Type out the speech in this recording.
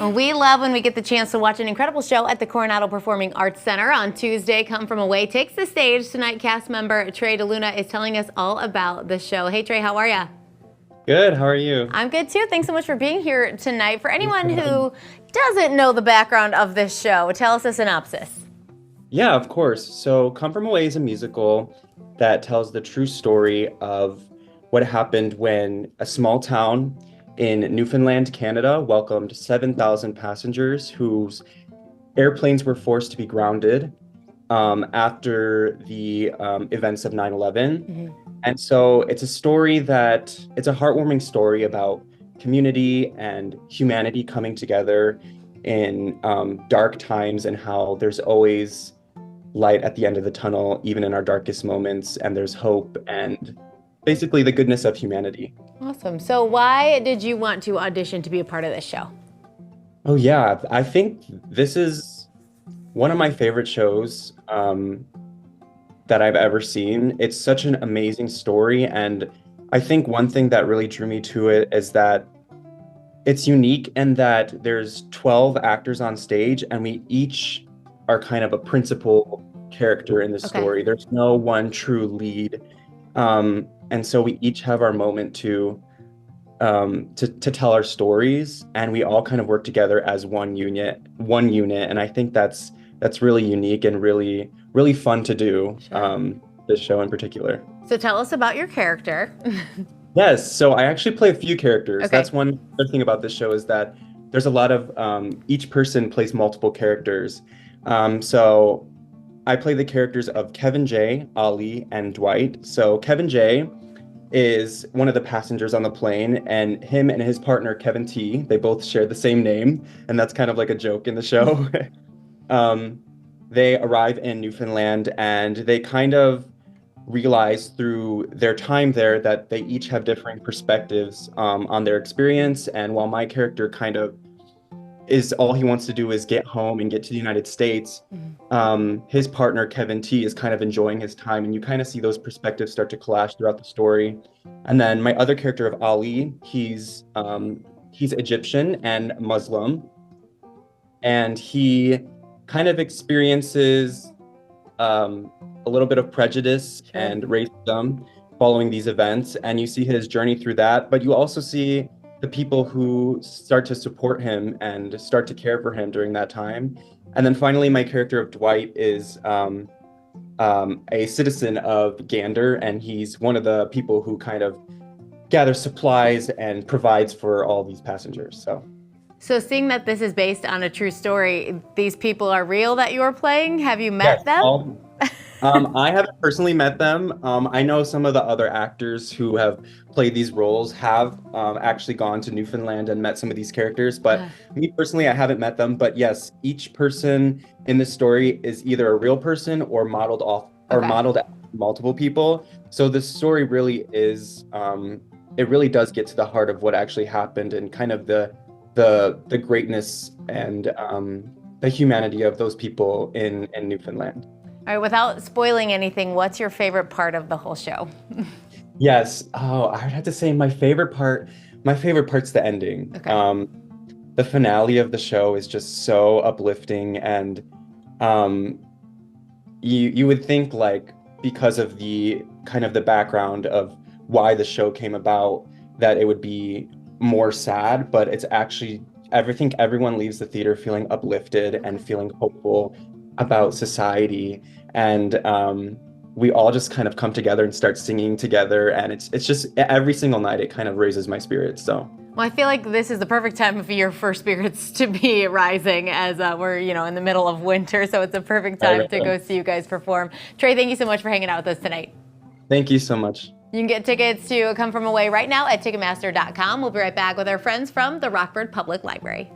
Well, we love when we get the chance to watch an incredible show at the Coronado Performing Arts Center. On Tuesday, Come From Away takes the stage. Tonight, cast member Trey DeLuna is telling us all about the show. Hey, Trey, how are you? Good, how are you? I'm good, too. Thanks so much for being here tonight. For anyone who doesn't know the background of this show, tell us a synopsis. Yeah, of course. So Come From Away is a musical that tells the true story of what happened when a small town in Newfoundland, Canada, welcomed 7,000 passengers whose airplanes were forced to be grounded after the events of 9/11. And so it's a heartwarming story about community and humanity coming together in dark times, and how there's always light at the end of the tunnel, even in our darkest moments, and there's hope and basically the goodness of humanity. Awesome. So why did you want to audition to be a part of this show? Oh yeah, I think this is one of my favorite shows that I've ever seen. It's such an amazing story, and I think one thing that really drew me to it is that it's unique in that there's 12 actors on stage, and we each are kind of a principal character in the story. There's no one true lead. And so we each have our moment to tell our stories, and we all kind of work together as one unit. And I think that's really unique and really fun to do. Sure. This show in particular. So tell us about your character. Yes, so I actually play a few characters. Okay. That's one other thing about this show, is that there's a lot of each person plays multiple characters. So I play the characters of Kevin J, Ali, and Dwight. So Kevin J is one of the passengers on the plane, and him and his partner Kevin T, they both share the same name, and that's kind of like a joke in the show. They arrive in Newfoundland, and they kind of realize through their time there that they each have differing perspectives on their experience. And while my character kind of is all he wants to do is get home and get to the United States, his partner Kevin T is kind of enjoying his time, and you kind of see those perspectives start to clash throughout the story. And then my other character of Ali, he's Egyptian and Muslim, and he kind of experiences a little bit of prejudice and racism following these events, and you see his journey through that. But you also see the people who start to support him and start to care for him during that time. And then finally, my character of Dwight is a citizen of Gander, and he's one of the people who kind of gathers supplies and provides for all these passengers. So seeing that this is based on a true story, these people are real that you're playing? Have you met them? I haven't personally met them. I know some of the other actors who have played these roles have actually gone to Newfoundland and met some of these characters, but me personally, I haven't met them. But yes, each person in this story is either a real person or modeled after multiple people. So the story really is, it really does get to the heart of what actually happened, and kind of the greatness and the humanity of those people in Newfoundland. All right, without spoiling anything, what's your favorite part of the whole show? Yes. Oh, I would have to say my favorite part's the ending. Okay. The finale of the show is just so uplifting, and you would think, like, because of the kind of the background of why the show came about, that it would be more sad, but it's actually, I think everyone leaves the theater feeling uplifted and feeling hopeful about society, and we all just kind of come together and start singing together, and it's just every single night it kind of raises my spirits. So well, I feel like this is the perfect time of year for spirits to be rising, as we're in the middle of winter, so it's a perfect time to go see you guys perform. Trey, thank you so much for hanging out with us tonight. Thank you so much. You can get tickets to Come From Away right now at Ticketmaster.com. We'll be right back with our friends from the Rockford Public Library.